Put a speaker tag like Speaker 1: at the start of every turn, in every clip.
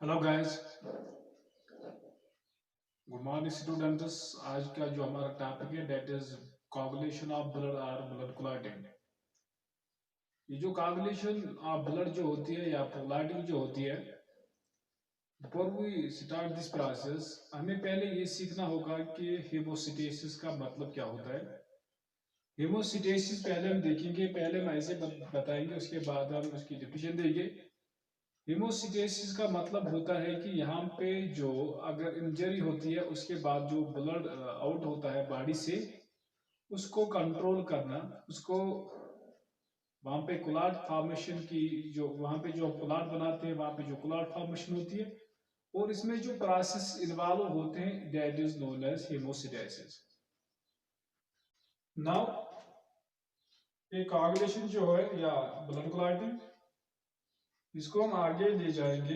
Speaker 1: Hello guys, good morning students. आज का जो हमारा टॉपिक है डेट इज कोagulation ऑफ ब्लड और ब्लड क्लॉटिंग। ये जो कोagulation ऑफ ब्लड जो होती है या क्लॉटिंग जो होती है, before we start this process हमें पहले ये सीखना होगा कि हेमोसिटेसिस का मतलब क्या होता है। हेमोसिटेसिस पहले हम देखेंगे, पहले हम ऐसे बताएंगे, उसके बाद हम उसकी डिफिनेशन देंगे। हेमोसिटेसिस का मतलब होता है कि यहाँ पे जो अगर इंजरी होती है उसके बाद जो ब्लड आउट होता है बॉडी से, उसको कंट्रोल करना, उसको वहाँ पे क्लॉट फॉर्मेशन की, जो वहाँ पे जो क्लॉट बनाते हैं वहाँ पे जो क्लॉट फॉर्मेशन होती है और इसमें जो प्रोसेस इन्वॉल्व होते हैं that is known as hemostasis. Now ये कोagulation जो है या ब्लड क्लॉटिंग, इसको हम आगे ले जाएंगे।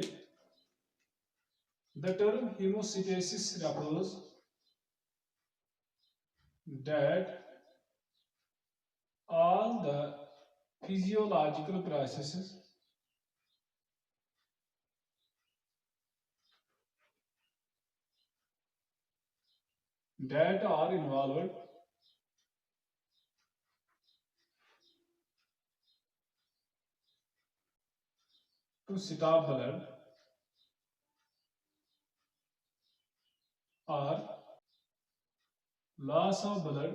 Speaker 1: The term hemostasis refers that all the physiological processes that are involved to stop blood or loss of blood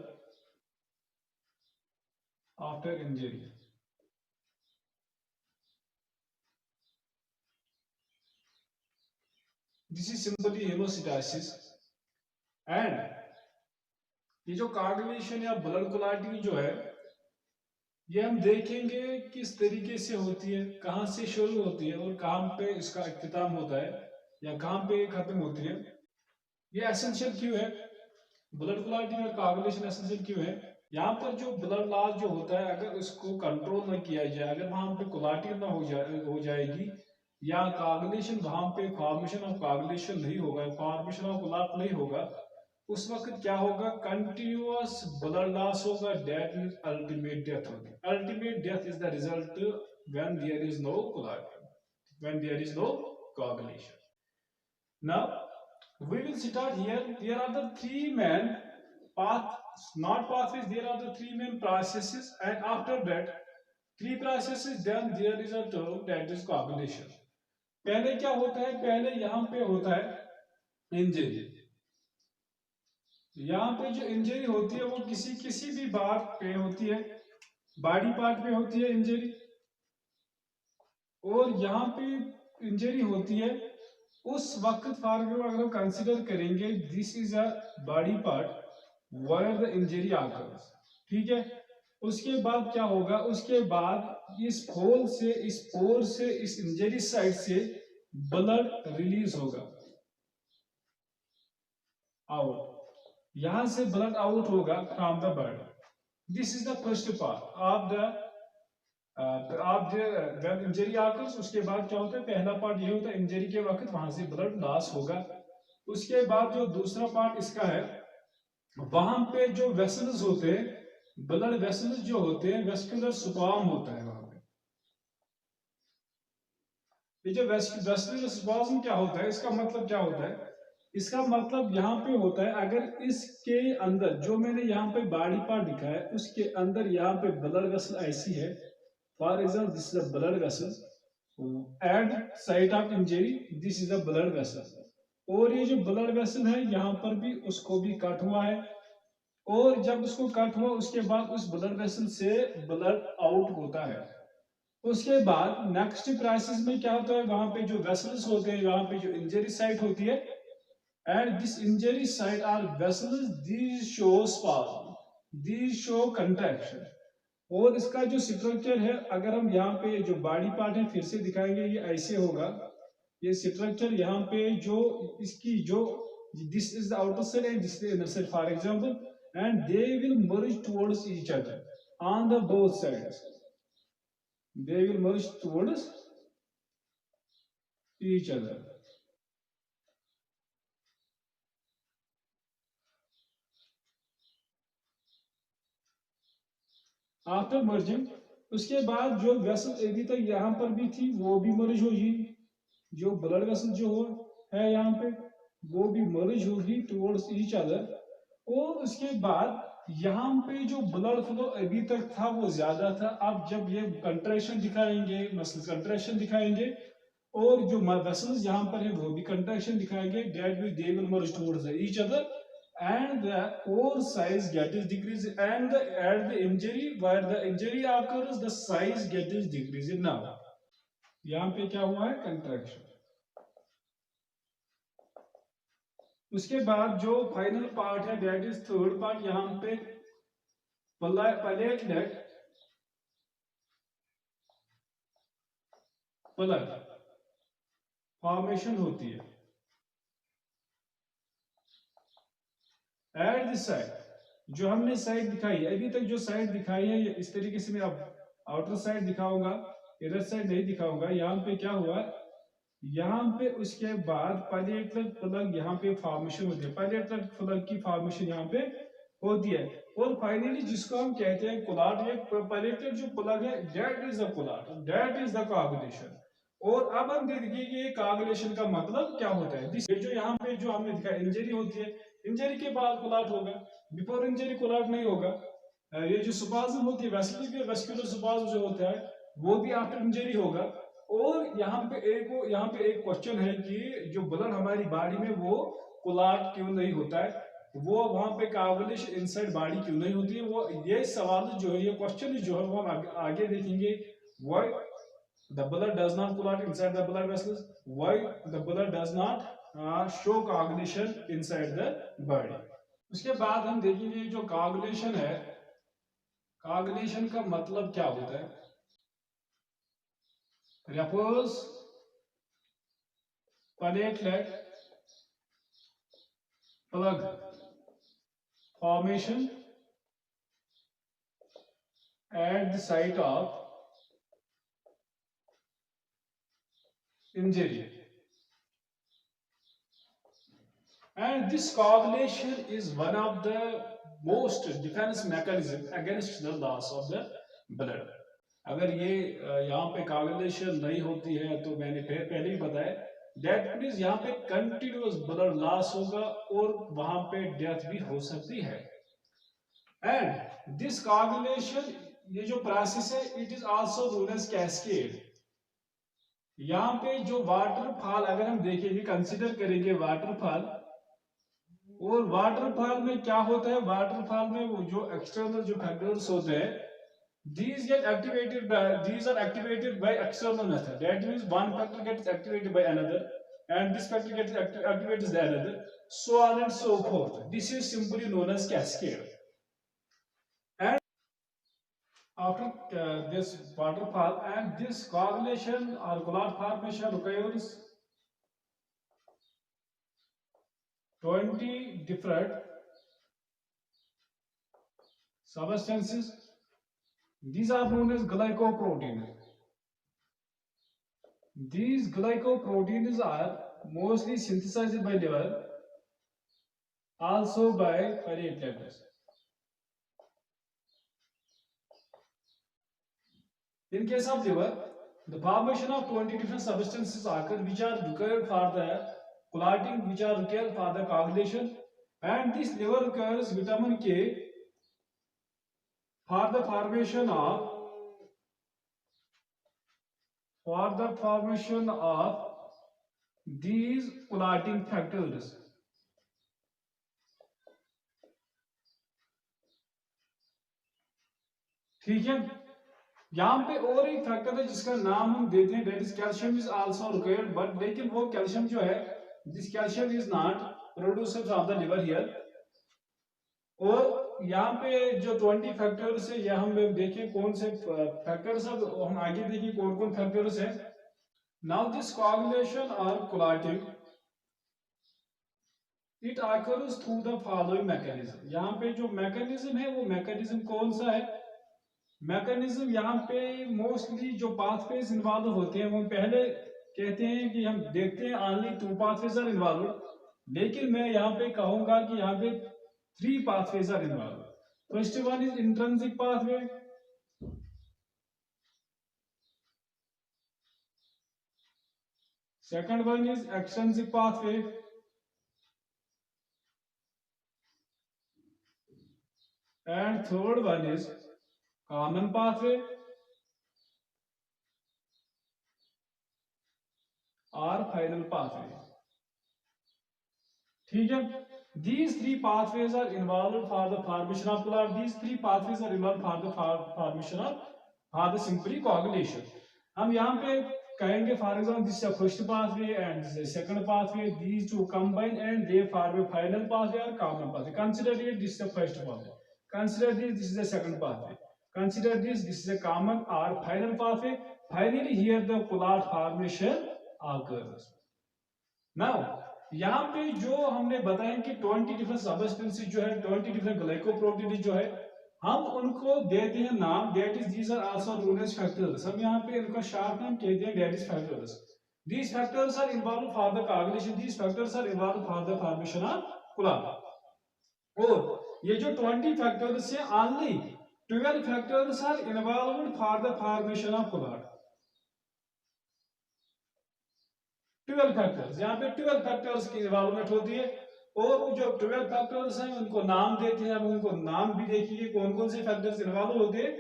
Speaker 1: after injury. This is simply hemostasis and ये जो कोagulation या ब्लड क्लॉटिंग जो है, ये हम देखेंगे किस तरीके से होती है, कहाँ से शुरू होती है और कहाँ पे इसका इख्तिताम होता है या कहाँ पे खत्म होती है। ये एसेंशियल क्यों है, ब्लड क्लॉटिंग और कोagulation एसेंशियल क्यों है। यहाँ पर जो ब्लड लॉस जो होता है, अगर उसको कंट्रोल न किया जाए, अगर वहां पे क्लॉटिंग ना हो जाएगी या कोagulation वहां पे फॉर्मेशन ऑफ कोagulation नहीं होगा, फॉर्मेशन ऑफ क्लॉट नहीं होगा, उस वक्त क्या होगा, कंटिन्यूअस ब्लड लॉस होगा, दैट इज अल्टीमेट डेथ होगी। Ultimate death is the result when there is no clotting, when there is no coagulation. Now we will start here. There are the three main paths, not pathways, there are the three main processes, and after that three processes then there is a term that is coagulation. पहले क्या होता है, पहले यहाँ पे होता है injury. यहाँ पे जो इंजरी होती है वो किसी किसी भी पार्ट पे होती है, बॉडी पार्ट पे होती है इंजरी, और यहाँ पे इंजरी होती है उस वक्त, फॉर एग्जाम्पल अगर हम कंसिडर करेंगे this is a body part where the injury occurs, ठीक है। उसके बाद क्या होगा, उसके बाद इस होल से, इस पोर से, इस इंजरी साइड से ब्लड रिलीज होगा आउट, यहां से ब्लड आउट होगा from the body. This is the first part of the आप जब इंजरी आकर्स, उसके बाद क्या होता है, पहला पार्ट ये होता है इंजरी के वक्त वहां से ब्लड लॉस होगा। उसके बाद जो दूसरा पार्ट इसका है, वहां पे जो वेसल्स होते हैं, ब्लड वेसल्स जो होते हैं, वेस्कुलर स्पाज्म होता है वहां पे। ये जो वेस्कुलर स्पाज्म क्या होता है, इसका मतलब क्या होता है, इसका मतलब यहाँ पे होता है अगर इसके अंदर जो मैंने यहाँ पे बॉडी पार्ट दिखा है उसके अंदर यहाँ पे ब्लड वेसल ऐसी है, for example this is a blood vessel eight site of injury, this is a blood vessel, और ये जो ब्लड वेसल है यहाँ पर भी उसको भी कट हुआ है, और जब उसको कट हुआ उसके बाद उस ब्लड वेसल से ब्लड आउट होता है। उसके बाद नेक्स्ट प्रोसेस में क्या होता है, वहां पे जो वेसल्स होते हैं, वहां पे जो इंजरी साइट होती है, and this injury site are vessels, these show spasm, these show contraction. और इसका जो स्ट्रक्चर है, अगर हम यहाँ पे जो बॉडी पार्ट है फिर से दिखाएंगे, ये ऐसे होगा, ये स्ट्रक्चर यहाँ पे जो इसकी जो, this is the outer cell and this is the inner cell for example, and they will merge towards each other on the both sides, they will merge towards each other. After merging, उसके बाद जो vessel अभी तक यहाँ पर भी थी वो भी मर्ज होगी, जो ब्लड वेसल जो है यहाँ पे वो भी मर्ज होगी टुवर्ड्स ईच अदर, और उसके बाद यहाँ पे जो ब्लड फ्लो अभी तक था वो ज्यादा था। अब जब ये कंट्रैक्शन दिखाएंगे, मसल्स कंट्रैक्शन दिखाएंगे, और जो वेसल्स यहाँ पर है वो भी कंट्रैक्शन दिखाएंगे, that will they will merge towards each other and the pore size get is decreased, and at the injury where the injury occurs the size get is decreased. now यहाँ पे क्या हुआ है, कंट्रैक्शन। उसके बाद जो final part है that is third part, यहाँ पे प्लेटलेट प्लग फॉर्मेशन होती है एट दिस साइड। जो हमने साइड दिखाई है अभी तक, जो साइड दिखाई है ये इस तरीके से मैं अब आउटर साइड दिखाऊंगा, इधर साइड नहीं दिखाऊंगा। यहाँ पे क्या हुआ, यहाँ पे उसके बाद पैलेटलेट प्लग यहाँ पे फॉर्मेशन होती है, पैलेटलेट प्लग की फॉर्मेशन यहाँ पे होती है। और फाइनली जिसको हम कहते हैं कोलाट, ये पैलेटलेट जो प्लग है that is the clot, that is the coagulation. और अब हम देखिए कि ये कोआगुलेशन का मतलब क्या होता है। ये जो यहाँ पे जो हमने दिखा इंजरी होती है, इंजरी के बाद कोलाट होगा, बिफोर इंजरी कोलाट नहीं होगा। ये जो स्पाज्म होती है वेस्कुलर स्पाज्म जो होता है वो भी आफ्टर इंजरी होगा। और यहाँ पे एक क्वेश्चन है कि जो ब्लड हमारी बॉडी में वो क्लॉट क्यों नहीं होता है, वो वहां पे कोआगुलेशन इनसाइड बॉडी क्यों नहीं होती है, वो ये सवाल जो है, ये क्वेश्चन जो है वो हम आगे देखेंगे। Why the blood does not clot inside the blood vessels, why the blood does not show coagulation inside the body. उसके बाद हम देखेंगे जो कोआगुलेशन है, कोआगुलेशन का मतलब क्या होता है। refers platelet plug formation at the site of injury, and this coagulation is one of the most defense mechanism against the loss of the blood। अगर ये यहाँ पे कोagulation नहीं होती है तो मैंने फिर पहले ही बताया दैट मींस यहाँ पे कंटिन्यूअस ब्लड लॉस होगा और वहां पे डेथ भी हो सकती है। एंड दिस कोagulation, ये जो प्रोसेस है it is also known as cascade. यहाँ पे जो वाटरफॉल अगर हम देखेंगे, कंसीडर करेंगे वाटरफॉल, और वाटरफॉल में क्या होता है, वाटरफॉल में वो जो एक्सटर्नल जो फैक्टर्स होते हैं these are activated by external method, that means one factor gets activated by another and this factor gets activated by another, so on and so forth. This is simply known as cascade. And after this waterfall, and this coagulation or clot formation requires 20 different substances. These are known as glycoproteins. These glycoproteins are mostly synthesized by liver, also by platelets. In case of liver, the formation of 20 different substances occur which are required for the clotting, which are required for the coagulation, and this liver requires vitamin K for the formation of these clotting factors. ठीक है, यहाँ पे और एक factor है जिसका नाम हम देते हैं that is calcium is also required, but लेकिन वो कैल्शियम जो है, this calcium is not produced from the liver here. और यहाँ पे जो 20 फैक्टर्स है, या हम देखें कौन से फैक्टर्स, अब हम आगे देखें कौन कौन फैक्टर्स है। नाउ दिस कोagulation और clotting it occurs through the following mechanism. यहाँ पे जो मैकेनिज्म है वो मैकेनिज्म कौन सा है, मैकेनिज्म यहाँ पे मोस्टली जो पाथवेज इन्वॉल्व होते हैं वो पहले कहते हैं कि हम देखते हैं ओनली 2 पाथवेज आर इन्वॉल्व, लेकिन मैं यहाँ पे कहूंगा कि यहाँ पे 3 pathways are involved. First one is intrinsic pathway. second one is extrinsic pathway, and third one is common pathway or final pathway. ठीक है, these three pathways are involved for the formation of clot. These three pathways are involved for the formation of for the simply coagulation. हम यहाँ पे कहेंगे for example this is a first pathway and this is a second pathway. These two combine and they form a final pathway or common pathway. Consider it, this is the first pathway. Consider this is the second pathway. Consider this is a common or final pathway. Finally here the clot formation occurs. Now यहाँ पे जो हमने बताया कि 20 different substances जो है 20 different glycoprotein जो है हम उनको देते हैं नाम that is these are also known as factors. हम यहाँ पे इनका शॉर्ट नेम कहते हैं that is factors. These factors are involve for the coagulation. These factors are involve for the formation of clot. और ये जो 20 फैक्टर्स है only 12 factors are involved for the formation of clot. 12 factors, यहाँ पे 12 factors की involvement होती है. और जो 12 फैक्टर्स हैं उनको नाम देते हैं. हम उनको नाम भी देखिए कौन कौन से फैक्टर्स इन्वॉल्व होते हैं.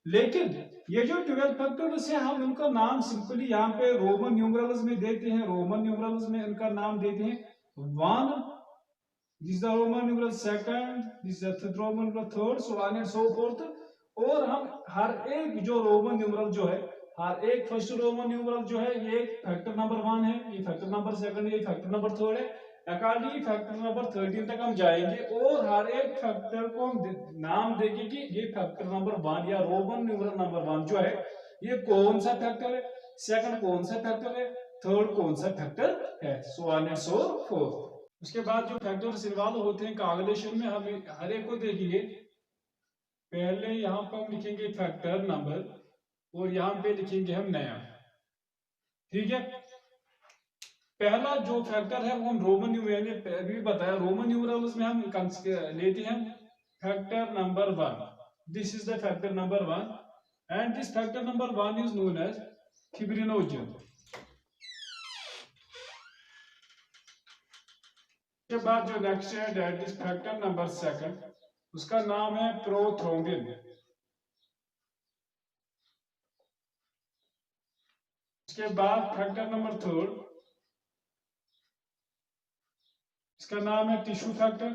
Speaker 1: लेकिन ये जो 12 फैक्टर्स हैं हम उनका नाम सिंपली यहाँ पे रोमन न्यूमरल्स में देते हैं. रोमन न्यूमरल्स में इनका नाम देते हैं 1, this the Roman numeral second, this the Roman numeral third, so on and so fourth. और हम हर एक जो रोमन न्यूमरल जो है हर एक फर्स्ट रोमन न्यूमरल जो है ये फैक्टर नंबर 1 है, ये फैक्टर नंबर सेकंड है, ये फैक्टर नंबर थर्ड है. अकॉर्डिंगली फैक्टर नंबर 13 तक हम जाएंगे और हर एक फैक्टर को हम नाम देंगे कि ये फैक्टर नंबर 1 या रोमन न्यूमरल नंबर 1 जो है ये कौन सा फैक्टर है, सेकंड कौन सा फैक्टर है, थर्ड कौन सा फैक्टर है, so on and so fourth. उसके बाद जो फैक्टर्स इन्वॉल्व होते हैं कोagulation में हम हर एक को देखेंगे. पहले यहाँ पर हम लिखेंगे फैक्टर नंबर और यहाँ पे लिखेंगे हम नया. ठीक है, पहला जो फैक्टर है वो हम रोमन न्यूमरल अभी बताया रोमन न्यूमरल्स में हम लेते हैं factor number 1. This is the factor number 1 and this factor number 1 is known as fibrinogen. के बाद जो नेक्स्ट है दैट इज फैक्टर नंबर 2, उसका नाम है प्रोथ्रोम्बिन. उसके बाद फैक्टर नंबर 3, इसका नाम है टिश्यू फैक्टर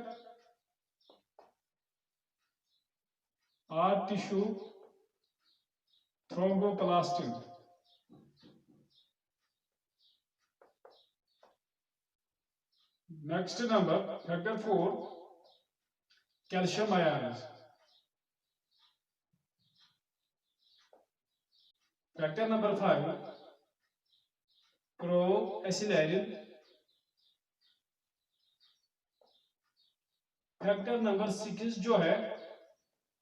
Speaker 1: और tissue thromboplastin. Next number factor 4 calcium ions. Factor number 5 proaccelerin. Factor number 6 जो है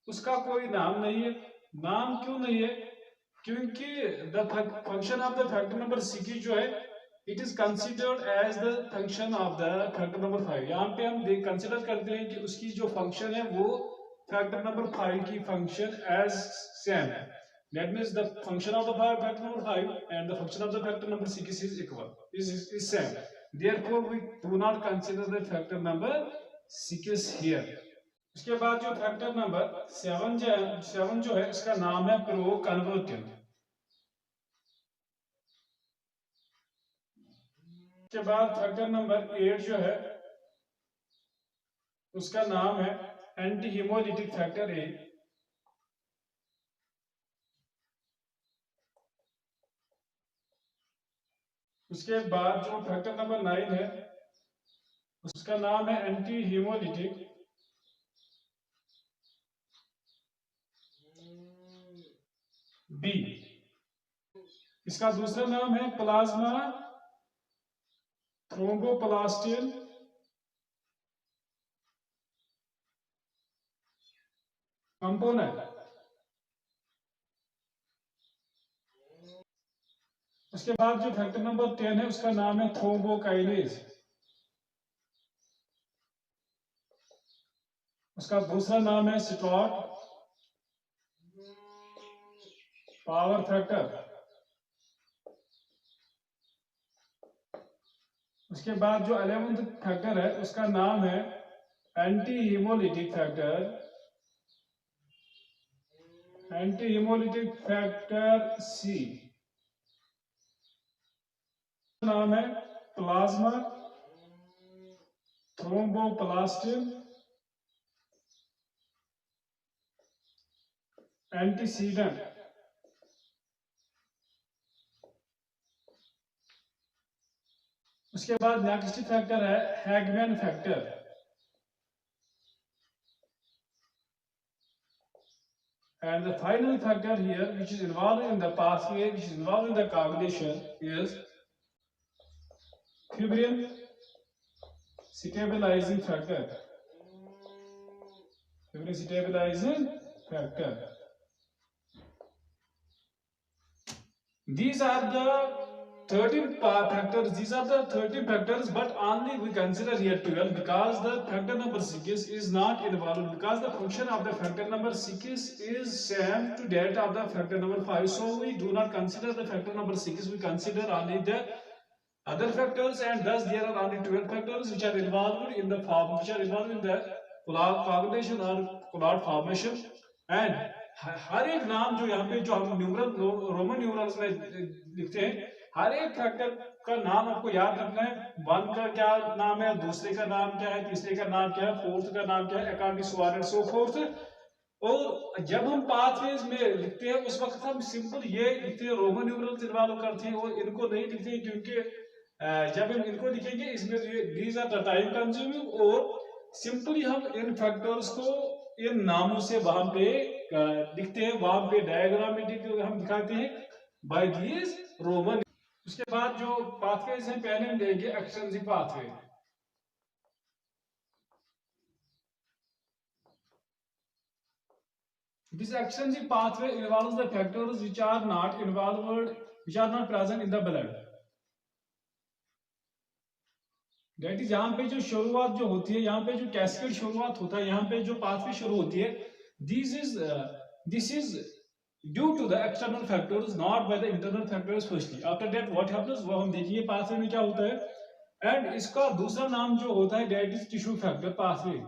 Speaker 1: उसका कोई नाम नहीं है. नाम क्यों नहीं है? क्योंकि the function of the factor number 6 जो है it is considered as the function of the factor number 5. यहाँ पे हम कंसिडर करते हैं कि उसकी जो फंक्शन है वो फैक्टर नंबर 5 की फंक्शन एज सेम है. That means the function of the factor number 5 and the function of the factor number 6 is equal, is same. Therefore, we do not consider the factor number 6 here. उसके बाद जो factor number 7 जो है इसका नाम है प्रोकन्वर्टिन. उसके बाद फैक्टर नंबर 8 जो है उसका नाम है एंटी हीमोलिटिक फैक्टर 8. उसके बाद जो फैक्टर नंबर 9 है उसका नाम है एंटी हीमोलिटिक बी. इसका दूसरा नाम है प्लाज्मा थ्रोम्बोप्लास्टिन कंपोनेंट. उसके बाद जो फैक्टर नंबर 10 है उसका नाम है थ्रोम्बोकाइनेज. उसका दूसरा नाम है स्टॉट पावर फैक्टर. उसके बाद जो 11th फैक्टर है उसका नाम है anti hemolytic factor, anti hemolytic factor C. नाम है प्लाज्मा थ्रोम्बोप्लास्टिन एंटीसीडेंट। उसके बाद नेक्स्ट फैक्टर है Hageman factor, and the final factor here which is involved in the pathway, which is involved in the coagulation, is fibrin stabilizing factor, fibrin stabilizing factor. These are the 13 factors, these are the 13 factors, but only we consider here 12 because the factor number 6 is not involved, because the function of the factor number 6 is same to that of the factor number 5. So we do not consider the factor number 6, we consider only the other factors, and thus there are only 12 factors which are involved in the coagulation or clot formation. And हर एक नाम जो यहाँ पे जो हम numeral Roman numerals में लिखते हैं, हर एक फैक्टर का नाम आपको याद रखना है। वन का क्या नाम है, दूसरे का नाम क्या है, तीसरे का नाम क्या है, फोर्थ का नाम क्या है, according so on and so fourth. और जब हम पाथवेज में लिखते हैं उस वक्त हम सिंपल ये लिखते हैं, रोमन न्यूमरल्स इन्वॉल्व करते हैं और इनको नहीं लिखते हैं, क्योंकि जब हम इनको लिखेंगे इसमें these are the time consuming, और सिंपली हम इन फैक्टर्स को इन नामों से वहां पे लिखते हैं, वहां पे डायग्रामेटिक हम दिखाते हैं बाय दीज रोमन। उसके बाद जो पाथवेज हैं पहले हम देंगे extensive pathway. This extensive pathway involves the factors which are not involved, which are not present in the blood. That is, यहाँ पे जो शुरुआत जो होती है, यहाँ पे जो कैस्केड शुरुआत होता है, यहाँ पे जो पाथवे शुरू होती है, this is due to the external factors, not by the internal factors firstly. After that what happens वो हम देखिए पाथवे में क्या होता है, and इसका दूसरा नाम जो होता है that is tissue factor pathway.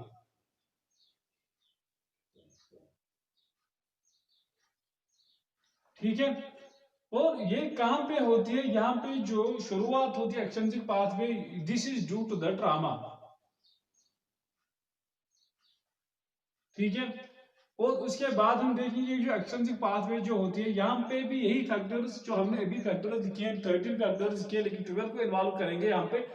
Speaker 1: ठीक है, और ये कहां पे होती है, यहाँ पे जो शुरुआत होती है extensive pathway, this is due to the trauma. ठीक है, और उसके बाद हम देखेंगे जो एक्सटेंसिव पाथवे जो होती है, यहाँ पे भी यही फैक्टर्स जो हमने अभी फैक्टर्स लिखे हैं 13 फैक्टर्स के, लेकिन 12 को इन्वॉल्व करेंगे यहाँ पे।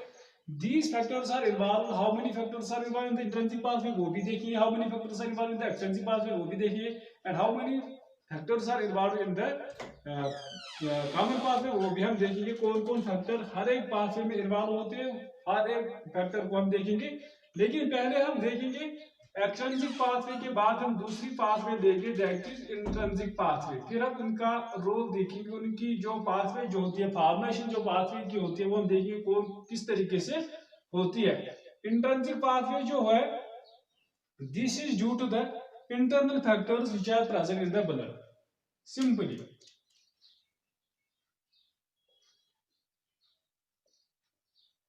Speaker 1: These factors are involved. How many factors are involved in the intrinsic pathway वो भी देखिए, how many factors are involved in the extrinsic pathway वो भी देखिए, and how many factors are involved in the common pathway वो भी हम देखेंगे। कौन कौन फैक्टर हर एक पाथवे में इन्वॉल्व होते हैं, हर एक फैक्टर को हम देखेंगे। लेकिन पहले हम देखेंगे एक्सट्रिंसिक पाथवे के बाद हम दूसरी पाथवे देखेंगे दैट इज इंट्रिंसिक पाथवे। फिर हम उनका रोल देखेंगे, उनकी जो पाथवे जो होती है, फॉर्मेशन जो पाथवे की होती है वो हम देखेंगे कौन किस तरीके से होती है। इंट्रिंसिक पाथवे जो है this is due to the internal factors which are present in the blood. Simply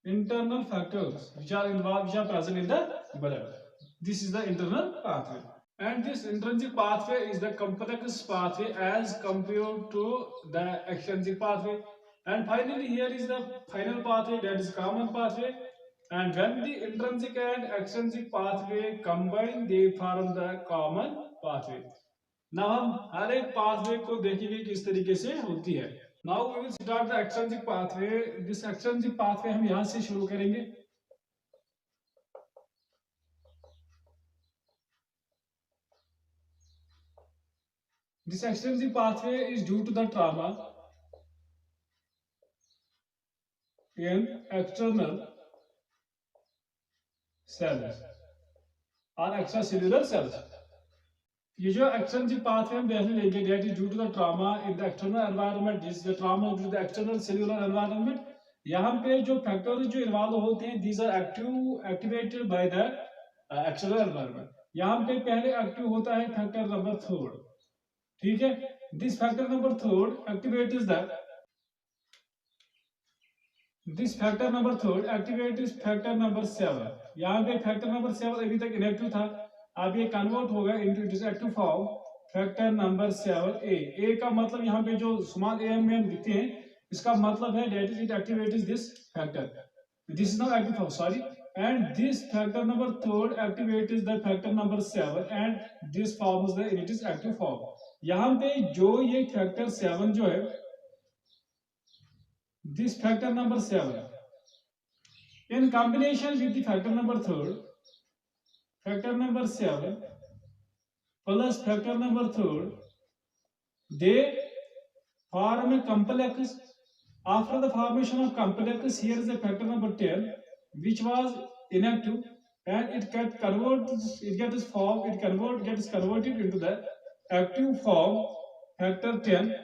Speaker 1: internal factors which are involved, which are present in the blood. This is the internal pathway, and this intrinsic pathway is the complex pathway as compared to the extrinsic pathway. And finally here is the final pathway, that is common pathway. And when the intrinsic and extrinsic pathway combine, they form the common pathway. now हम हर एक pathway को देखेंगे किस तरीके से होती है। Now we will start the extrinsic pathway. This extrinsic pathway हम यहाँ से शुरू करेंगे। This extrinsic pathway is due to the trauma in external cells or extracellular cells. ये जो एक्सटेंसिव पाथवे हम पहले लेंगे that is due to the trauma in the external environment, this is the trauma due to the external cellular environment. यहाँ पे जो factors जो involve होते हैं these are activated by the external environment. यहाँ पे पहले एक्टिव होता है फैक्टर नंबर 3, ठीक है। This factor number 3 activates the this factor number third activate is factor number 7। यहाँ पे फैक्टर नंबर 7 अभी तक इनएक्टिव था, अब ये कन्वर्ट होगा into it is active form factor number 7 ए का मतलब यहाँ पे जो स्मॉल ए में हम लिखते हैं इसका मतलब है that is it activate this factor, this is now active form sorry, and this factor number third activate is the factor number 7 and this form is the it is active form. यहाँ पे जो ये factor 7 जो है this factor number 7 in combination with the factor number 3 factor number 7 plus factor number 3 they form a complex. After the formation of complex, here is the factor number 10 which was inactive and it gets converted into the active form factor 10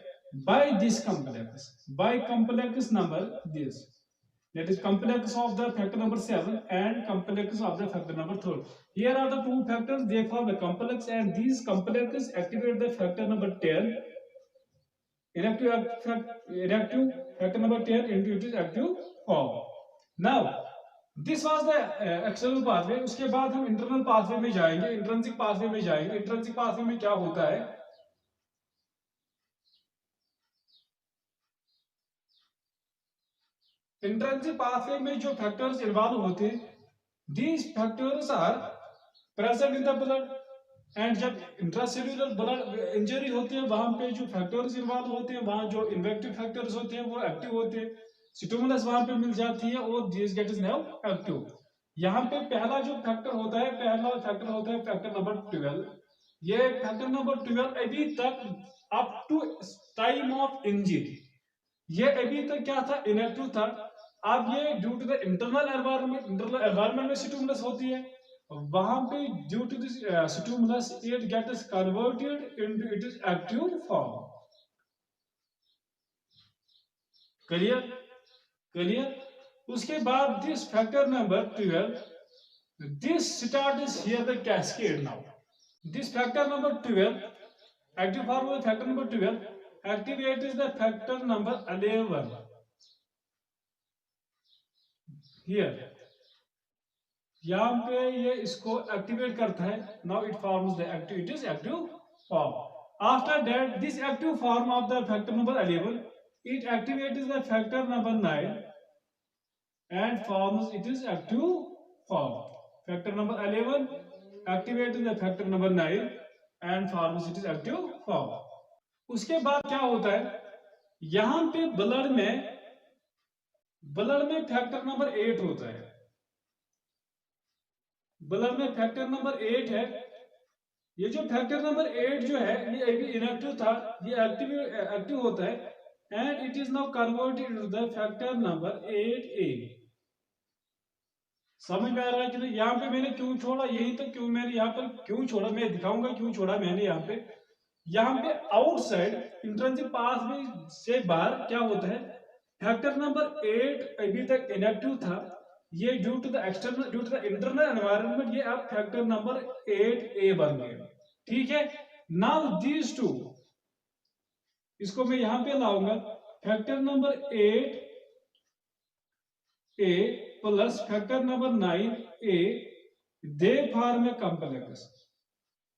Speaker 1: by this complex number this, that is complex of the factor number 7 and complex of the factor number 3. Here are the two factors, they form a complex and these complex activate the factor number 10 inactive factor number 10 into its active form. Now this was the external pathway. उसके बाद हम internal pathway में जाएंगे, intrinsic pathway में जाएंगे। Intrinsic pathway में क्या होता है, इंट्रिंसिक पाथवे में जो फैक्टर्स इन्वॉल्व होते हैं these factors are present in the blood and जब इंट्रासेल्यूलर ब्लड इंजरी होती है वहां पे जो फैक्टर्स इन्वॉल्व होते हैं वहां जो इन्वेक्टिव फैक्टर्स होते हैं वो एक्टिव होते हैं, स्टिमुलस वहां पे मिल जाती है और this get is now active. यहाँ पे पहला जो फैक्टर होता है, पहला फैक्टर होता है फैक्टर नंबर 12। ये फैक्टर नंबर 12 अभी तक up to time of injury ये अभी तक क्या था, इनएक्टिव था। अब ये due to the internal environment में स्टिमुलस होती है, वहां पे due to this stimulus it gets converted into it is active form. Clear clear. उसके बाद this factor number 12 this start is here the cascade now. This factor number 12 active form of factor number 12 activate is the factor number 11 here, यहाँ पे ये इसको activate करता है। now it forms the active, it is active form. After that this active form of the factor number 11 it activates the factor number 9 and forms it is active form. Factor number 11 activates the factor number 9 and forms it is active form. उसके बाद क्या होता है, यहां पे blood में factor number 8 होता है, ब्लड में फैक्टर नंबर 8 है। ये जो फैक्टर नंबर 8 जो है ये अभी इनएक्टिव था, ये एक्टिव होता है and it is now converted into the factor number 8A। समझ में आ रहा है कि नहीं? यहाँ पे मैंने क्यों छोड़ा, यही तो क्यों मैंने यहाँ पर क्यों छोड़ा, मैं दिखाऊंगा क्यों छोड़ा मैंने। यहाँ पे आउटसाइड इंट्रिंसिक पाथवे से बाहर क्या होता है, फैक्टर नंबर 8 अभी तक इनएक्टिव था, ये due to the internal environment ये अब फैक्टर नंबर 8A बन गया। ठीक है, नाउ दीज टू इसको मैं यहां पे लाऊंगा, factor number 8A plus factor number 9A they form a complex,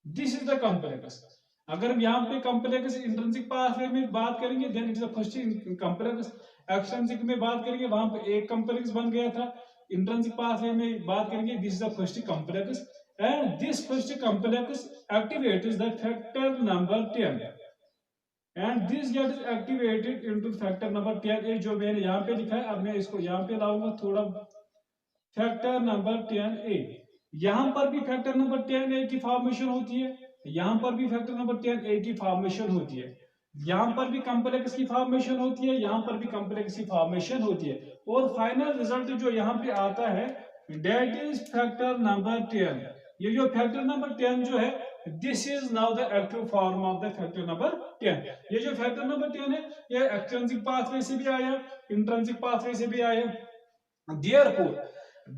Speaker 1: this is the complex. अगर हम यहाँ पे कॉम्प्लेक्स इंट्रिंसिक पाथवे में बात करेंगे then it is the first complex, extrinsic में बात करेंगे वहां पे एक कॉम्प्लेक्स बन गया था, इंट्रिंसिक पाथवे में बात करेंगे this is the first complex and this first complex activates the factor number 10 and this gate activated into factor number 10A जो मैंने यहाँ पे लिखा है। अब मैं इसको यहाँ पे लाऊंगा थोड़ा, फैक्टर नंबर 10A, यहां पर भी फैक्टर नंबर 10A की फॉर्मेशन होती है, यहां पर भी फैक्टर नंबर 10A की फॉर्मेशन होती है, यहां पर भी कॉम्प्लेक्स की फॉर्मेशन होती है, यहां पर भी कॉम्प्लेक्स की फॉर्मेशन होती है और फाइनल रिजल्ट जो यहां पे आता है दैट इज फैक्टर नंबर 10। ये जो फैक्टर नंबर 10 जो है this is now the active form of the factor number 10। ये जो फैक्टर नंबर 10 है ये एक्सट्रिंसिक पाथवे से भी आया, इंट्रिंसिक पाथवे से भी आया। Therefore,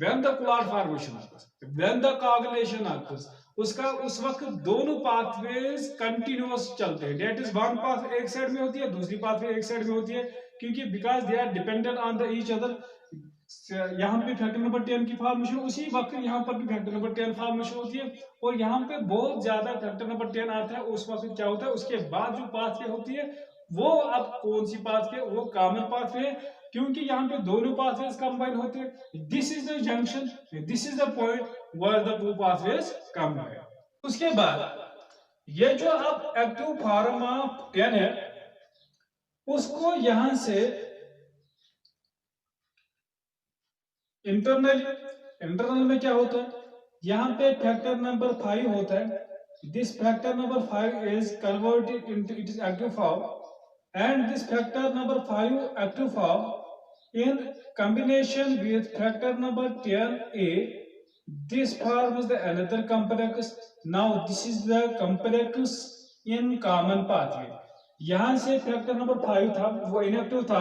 Speaker 1: when the clot formation occurs, when the coagulation occurs, उसका उस वक्त दोनों पाथवेज कंटिन्यूअस चलते हैं। डेट इज वन पाथ एक साइड में होती है, दूसरी पाथवे एक साइड में होती है, क्योंकि because they are dependent on the each other. यहाँ पे फैक्टर नंबर 10 की फॉर्मेशन, उसी वक्त यहाँ पर भी फैक्टर नंबर 10 फॉर्मेशन होती है, और यहाँ पे बहुत ज्यादा फैक्टर नंबर 10 आता है, उस वक्त क्या होता है, उसके बाद जो पाथवे होती है वो अब कौन सी पाथवे, वो कॉमन पाथवे है, क्योंकि यहाँ पे दोनों पाथवेज कंबाइन होते हैं। This is the junction, this is the point where the two pathways combine. उसके बाद ये जो अब एक्टिव फॉर्म ऑफ 10 है, उसको यहां से इंटरनल में क्या होता है, यहाँ पे फैक्टर नंबर 5 होता है, this factor number 5 is converted into it is active form, and this factor number 5 active form in combination with factor number 10a, this forms the another complex. Now this is the complex in common pathway. यहां से factor number 5 था, वो inactive था,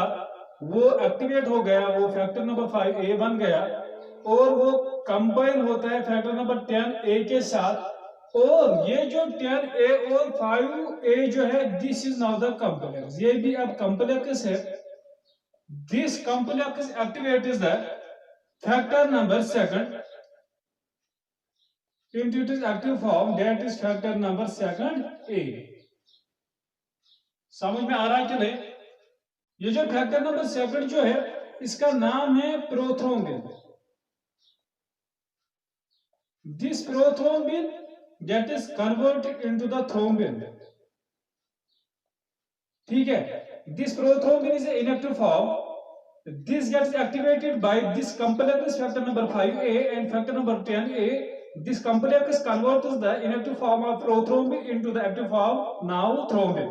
Speaker 1: वो activate हो गया, वो factor number 5a बन गया, और वो कंबाइन होता है फैक्टर नंबर 10a के साथ, और ये जो 10a और 5a जो है, this is now the complex, ये भी अब कॉम्प्लेक्स है। This complex activates the factor number 2 into its active form, that is factor number 2a. समझ में आ रहा है कि नहीं? ये जो फैक्टर नंबर 2 जो है, इसका नाम है prothrombin. This prothrombin that is converted into the thrombin, ठीक है? This prothrombin is an inactive form. This gets activated by this complex factor number 5a and factor number 10a. This complex converts the inactive form of prothrombin into the active form, now thrombin.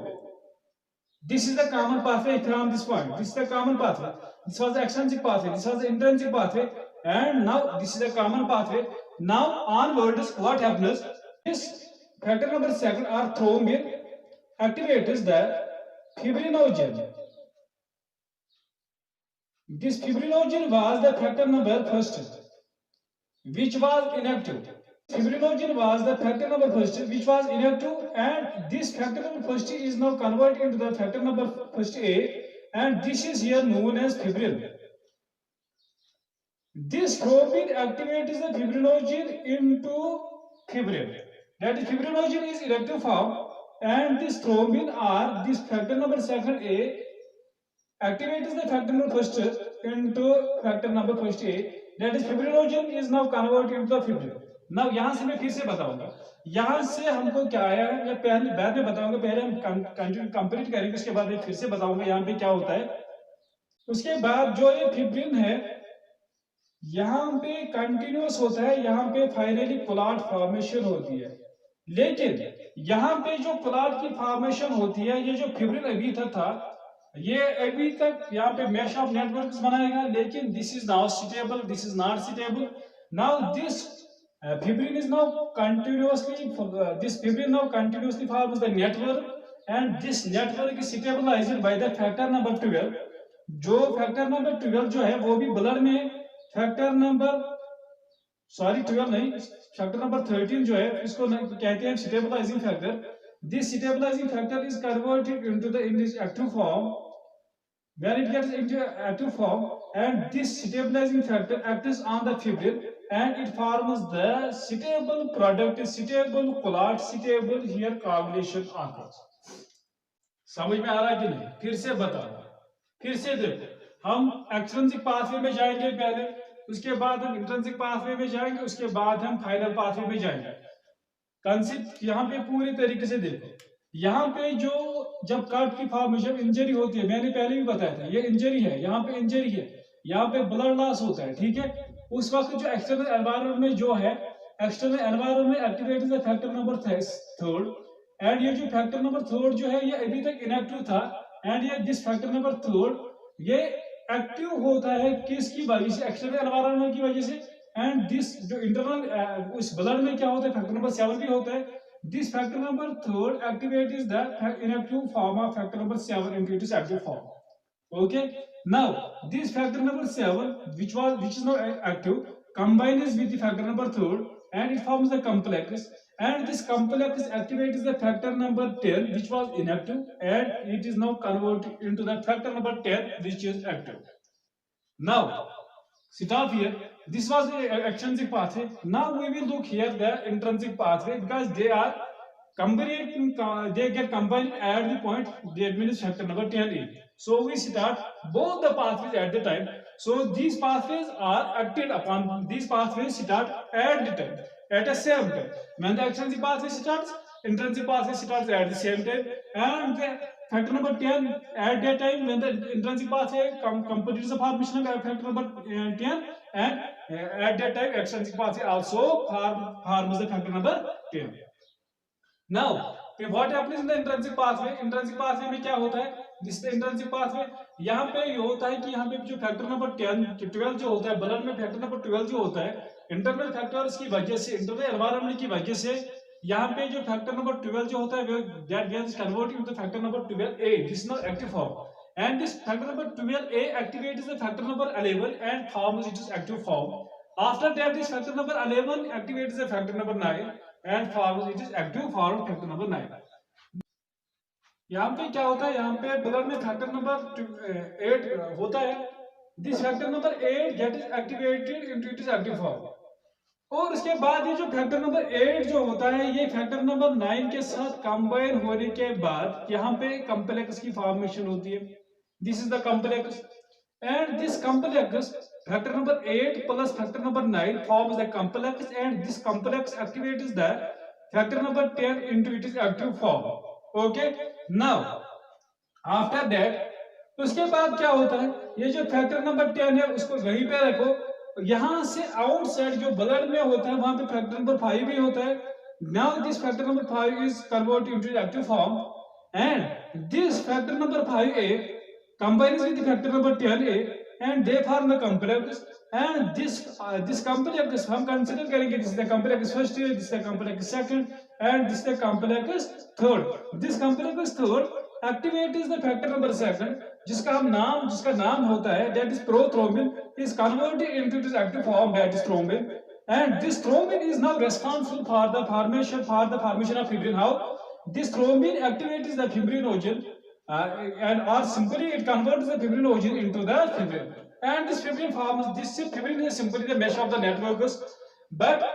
Speaker 1: This is the common pathway from this point. This is the common pathway. This was the extrinsic pathway. This was the intrinsic pathway. And now this is the common pathway. Now onwards, what happens? This factor number 2 or thrombin activates the fibrinogen. This fibrinogen was the factor number 1, which was inactive. Fibrinogen was the factor number 1, which was inactive, and this factor number 1 is now converted into the factor number 1a, and this is here known as fibrin. This thrombin activates the fibrinogen into fibrin. That is, fibrinogen is inactive form, and this thrombin or this factor number 2a activates the factor number 1 into factor number 1a, that is fibrinogen is now converted into the fibrin. Now यहां से मैं फिर से बताऊंगा, यहां से हमको क्या आया है, या पहले बाद में बताऊंगा, पहले हम कंप्लीट करेंगे, उसके बाद मैं फिर से बताऊंगा यहां पे क्या होता है। उसके बाद जो ये फिब्रिन है, यहाँ पे कंटिन्यूस होता है, यहाँ पे फाइनली क्लॉट फॉर्मेशन होती है, लेकिन यहाँ पे जो क्लॉट की फॉर्मेशन होती है, ये जो फिब्रिन अभी तक था, ये अभी तक यहाँ पे मैश ऑफ नेटवर्क्स बनाएगा, लेकिन this is now stable, this is not stable. Now this fibrin is now continuously this fibrin now continuously forms the network, and this network is stabilized by the factor number 12. जो factor number 12 जो है, वो भी blood में factor number 12 नहीं, factor number 13 जो है, इसको कहते हैं stabilising factor. This stabilising factor is converted into the in this active form, when it gets into active form, and this stabilizing factor acts on the fibrin, and it forms the stable product, stable clot, stable here coagulation occurs. समझ में आ रहा है कि नहीं? फिर से बताओ, फिर से देखो, हम एक्सट्रिंसिक पाथवे में जाएंगे पहले, उसके बाद हम इंट्रिंसिक पाथवे में जाएंगे, उसके बाद हम फाइनल पाथवे में जाएंगे। कंसेप्ट यहाँ पे पूरी तरीके से देखो, यहाँ पे जो जब कट की फॉर्मेशन इंजरी होती है, मैंने पहले भी बताया था, ये इंजरी है, यहाँ पे इंजरी है, यहाँ पे ब्लड लॉस होता है, ठीक है? उस वक्त जो एक्सटर्नल एनवायरनमेंट में जो है, एक्सटर्नल एनवायरनमेंट में activate the factor number 3, and ये जो फैक्टर नंबर 3 जो है, ये अभी तक इनएक्टिव था, एंड ये दिस फैक्टर नंबर 3 ये एक्टिव होता है किसकी वजह से? एक्सटर्नल एनवायरनमेंट की वजह से। एंड दिस जो इंटरनल उस ब्लड में क्या होता है, फैक्टर नंबर 7 भी होता है। This factor number 3 activates the inactive form of factor number 7 into its active form. Okay. Now this factor number 7, which is now active, combines with the factor number 3, and it forms the complex. And this complex activates the factor number 10, which was inactive, and it is now converted into the factor number 10, which is active. Now stop here. This was the extrinsic pathway. Now we will look here the intrinsic pathway, because they are combined, they get combined at the point that means factor number 10a. So we start both the pathways at the time. So these pathways are acted upon, these pathways start at the time, at the same time. When the extrinsic pathway starts, intrinsic pathway starts at the same time, and the factor number 10 at that time when the intrinsic pathway completes the formation of factor number 10, and at that time extrinsic pathway also forms the factor number 10. Now what happens in the intrinsic pathway? Intrinsic pathway में क्या होता है? This the intrinsic pathway. यहाँ पे ये होता है कि यहाँ पे जो फैक्टर नंबर 10 12 जो होता है ब्लड में, फैक्टर नंबर 12 जो होता है इंटरनल फैक्टर्स की वजह से, इंटरनल एनवायरनमेंट की वजह से यहाँ पे जो फैक्टर नंबर 12 जो होता है that gets converted into factor number 12a. This is not active form, and this factor number 12a activates the factor number 11 and forms its active form. After that, this factor number 11 activates the factor number 9 and forms its active form, factor number 9. यहाँ पे क्या होता है? यहाँ पे blood में factor number 8 होता है. This factor number 8 get is activated into its active form. और उसके बाद ये जो फैक्टर नंबर 8 जो होता है ये फैक्टर नंबर 9 के साथ कंबाइन होने के बाद यहाँ पे कॉम्प्लेक्स की फॉर्मेशन होती है. This is the complex, and this complex factor number 8 plus factor number 9 forms the complex, and this complex activates the factor number 10 into its active form. Okay, now after that उसके बाद क्या होता है? ये जो factor number 10 है उसको वहीं पे रखो. यहां से आउटसाइड जो ब्लड में होता है वहां पे फैक्टर नंबर 5 भी होता है. Now this factor number 5 is converted into active form, and this factor number 5a combines with the factor number 10a and they form the complex. And this complex हम consider करेंगे, this is the complex first, this is the complex second, and this is the complex third. This complex third activates the factor number 7 जिसका नाम होता है that is prothrombin, is converted into its active form, that is thrombin. And this thrombin is now responsible for the formation of fibrin. How? This thrombin activates the fibrinogen, and or simply it converts the fibrinogen into the fibrin, and this fibrin forms, this fibrin is simply the mesh of the networks, but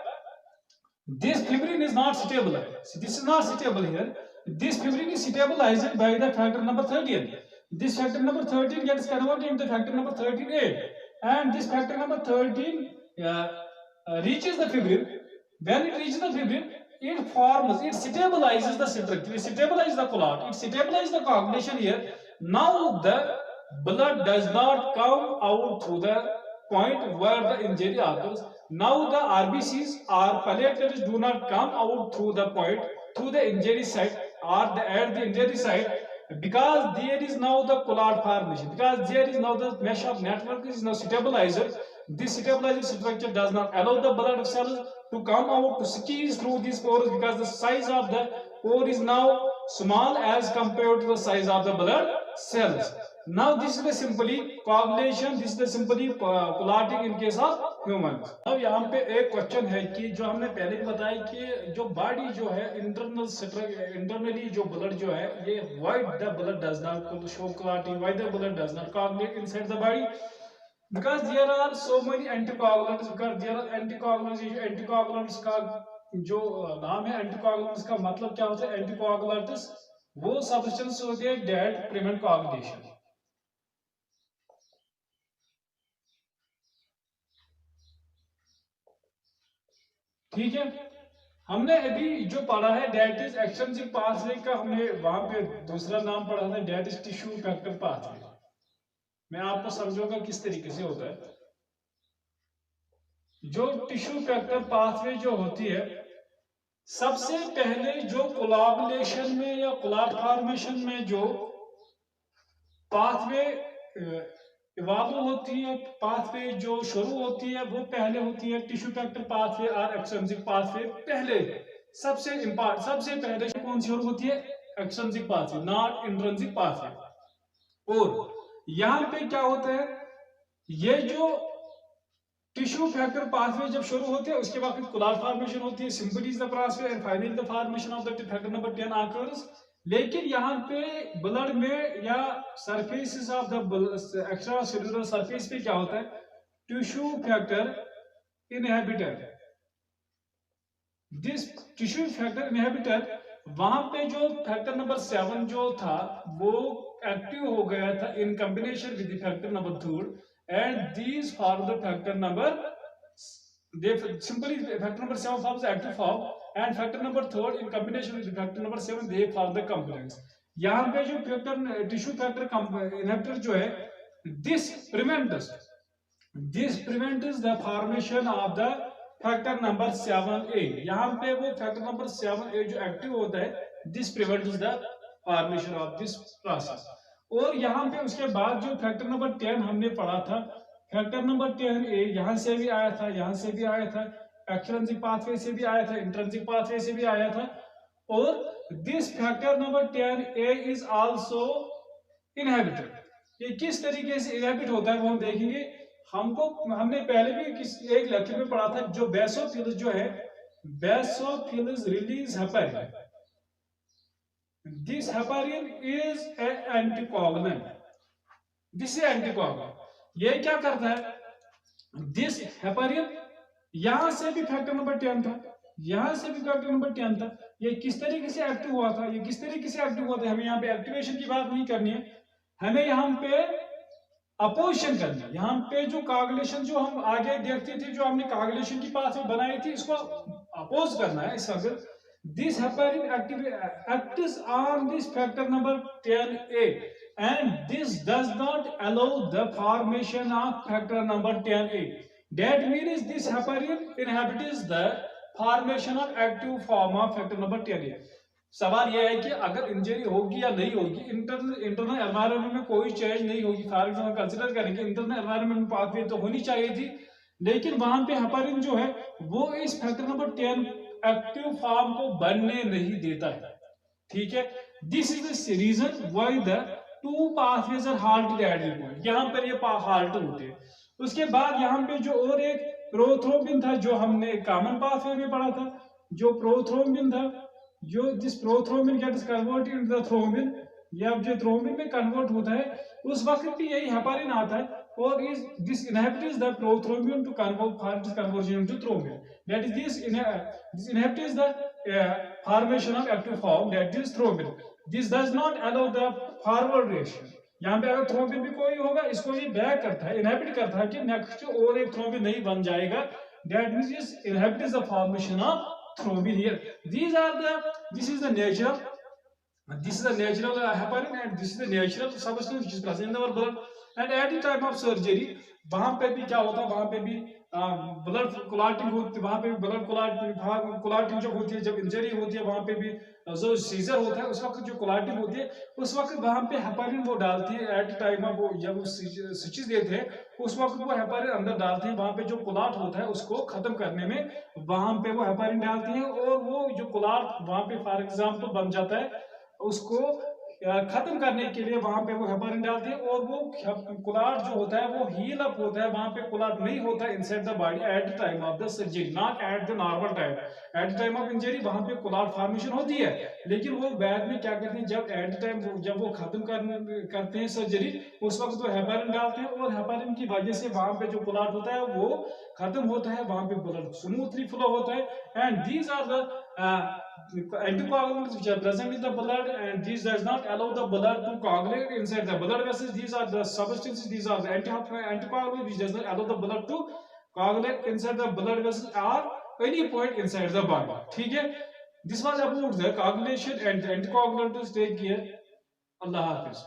Speaker 1: this fibrin is not stable. This is not stable here. This fibrin is stabilized by the factor number 13. This factor number 13 gets converted into factor number 13a, and this factor number 13 reaches the fibrin. When it reaches the fibrin, it forms, it stabilizes the structure, it stabilizes the clot, it stabilizes the coagulation here. Now the blood does not come out through the point where the injury occurs. Now the RBCs or platelets do not come out through the point, through the injury site or at the injury site, because there is now the clot formation, because there is now the mesh of network is now stabilizer. This stabilizer structure does not allow the blood cells to come out, to squeeze through these pores, because the size of the pore is now small as compared to the size of the blood cells. Now this is the simply coagulation, this is the simply clotting in case of humans. अब यहाँ पे एक question है कि जो हमने पहले भी बताया कि जो बॉडी जो है इंटरनली जो ब्लड जो है ये why the blood does not show clotting, why the blood does not coagulate inside the body, because there are so many anticoagulants, because there are anticoagulants. एंटीकोagulants का जो नाम है एंटीकोagulants का मतलब क्या होता है? एंटीकोagulants वो सब्सटेंस होते हैं that prevent coagulation. ठीक है, हमने अभी जो पढ़ा है डेट इज एक्सट्रिंसिक पाथवे का, हमने वहां पे दूसरा नाम पढ़ा था that is tissue factor pathway. मैं आपको समझाऊंगा किस तरीके से होता है. जो टिश्यू फैक्टर पाथवे जो होती है, सबसे पहले जो कोलागुलेशन में या क्लॉट फॉर्मेशन में जो पाथवे इवॉल्व होती है, पाथवे जो शुरू होती है वो पहले होती है टिश्यू फैक्टर पाथवे और एक्सट्रिंसिक पाथवे. पहले सबसे पहले कौन सी शुरू होती है? Extrinsic pathway, not intrinsic pathway. और यहां पे क्या होता है, ये जो टिश्यू फैक्टर पाथवे जब शुरू होते हैं उसके बाद फिर क्लॉट फॉर्मेशन होती है, simply is the process and finally the formation of the factor number 10 occurs. लेकिन यहाँ पे ब्लड में या surfaces of the extra cellular surface पे क्या होता है? Tissue factor inhibitor, this tissue factor inhibitor, वहां पे जो फैक्टर नंबर 7 जो था वो एक्टिव हो गया था in combination with factor number 3 and these for the factor number, they simply factor number 7 forms active form and factor number 3 in combination with factor number 7 they form the complex. यहाँ पे जो factor tissue factor inhibitor जो है this prevents the formation of the factor number 7A, यहाँ पे वो factor number 7A जो active होता है this prevents the formation of this process. और यहाँ पे उसके बाद जो फैक्टर नंबर 10 हमने पढ़ा था, फैक्टर नंबर 10A यहां से भी आया था, यहां से भी आया था, एक्सट्रिंसिक पाथवे से भी आया था, इंट्रिंसिक पाथवे से भी आया था। और this factor number 10A is also inhibited. ये किस तरीके से इनहिबिट होता है वो हम देखेंगे। हमने पहले भी एक लेक्चर में पढ़ा था, जो बेसोफिल्स जो है, basophils release heparin, this heparin is anticoagulant, this is anticoagulant. ये क्या करता है, दिस हेपारिन, यहां से भी फैक्टर नंबर 10 था, यहां से भी फैक्टर नंबर 10 था, ये किस तरीके से एक्टिव हुआ था, ये किस तरीके से एक्टिव हुआ था। हमें यहाँ पे एक्टिवेशन की बात नहीं करनी है, हमें यहाँ पे अपोजिशन करनी है। यहाँ पे जो कागुलेशन जो हम आगे देखते थे, जो हमने कागुलेशन की पाथवे बनाई थी, इसको अपोज करना है। इस वक्त this heparin acts on this factor number 10A and this does not allow the formation of factor number 10A. That means this heparin inhibits the formation of active form of factor number 10A. सवाल यह है कि अगर injury होगी या नहीं होगी, internal environment में कोई चेंज नहीं होगी, फॉर एग्जांपल कंसीडर करेंगे इंटरनल एनवायरनमेंट में पाथवे तो होनी चाहिए थी, लेकिन वहां पे हेपारिन जो है वो इस फैक्टर नंबर 10 एक्टिव फॉर्म को बनने नहीं देता है। ठीक है, this is the reason why the two pathways are halted at the point, यहां पर ये हाल्ट होते हैं। उसके बाद यहाँ पे जो और एक प्रोथ्रोम्बिन था, जो हमने कॉमन पाथवे में पढ़ा था, जो प्रोथ्रोम्बिन था, जो this prothrombin gets converted into the thrombin, या जो थ्रोम्बिन में कन्वर्ट होता है, उस वक्त भी यही हेपारिन आता है और is this inhibits the prothrombin to conversion into thrombin, that is this inhibits the formation of active form, that is thrombin. This does not allow the forward reaction. यहाँ पे अगर थ्रोम्बिन भी कोई होगा, इसको ये बैक करता है, इनहिबिट करता है कि नेक्स्ट और एक थ्रोम्बिन नहीं बन जाएगा, that means it inhibits the formation of thrombin here. This is the natural heparin and this is the natural substance which is present in our blood. And at the time of surgery, वहां पे भी क्या होता है, वहां पे भी blood clotting होती है, वहां पे ब्लड क्लॉटिंग जो होती है, जब इंजरी होती है वहां पे भी जो सीजर होता है, उस वक्त जो क्लॉटिंग होती है, उस वक्त वहां पे हेपारिन वो डालती है एट टाइम ऑफ, वो जब वो स्टिचेस देते हैं उस वक्त वो हेपारिन अंदर डालते हैं, वहां पे जो क्लॉट होता है उसको खत्म करने में वहां पे वो हेपारिन डालती है, और वो जो क्लॉट वहां पे फॉर एग्जाम्पल बन जाता है, उसको खत्म करने के लिए वहां पे वो हेपारिन डालते हैं, और वो क्लॉट जो होता है वो हील अप होता है, वहां पे क्लॉट नहीं होता है inside the body at the time of the surgery, not at the normal time. At the time of injury वहां पे क्लॉट फॉर्मेशन होती है, लेकिन वो बाद में क्या करते हैं, जब एट द टाइम जब वो खत्म करते हैं सर्जरी, उस वक्त वो हेपारिन डालते हैं, और हेपारिन की वजह से वहां पे जो क्लॉट होता है वो खत्म होता है, वहां पे ब्लड स्मूथली फ्लो होता है। And these are the anticoagulants which are present in the blood, and this does not allow the blood to coagulate inside the blood vessels. These are the substances, these are the anticoagulants which does not allow the blood to coagulate inside the blood vessels or any point inside the body. ठीक है, this was about the coagulation and anticoagulants. Take care. Allah Hafiz.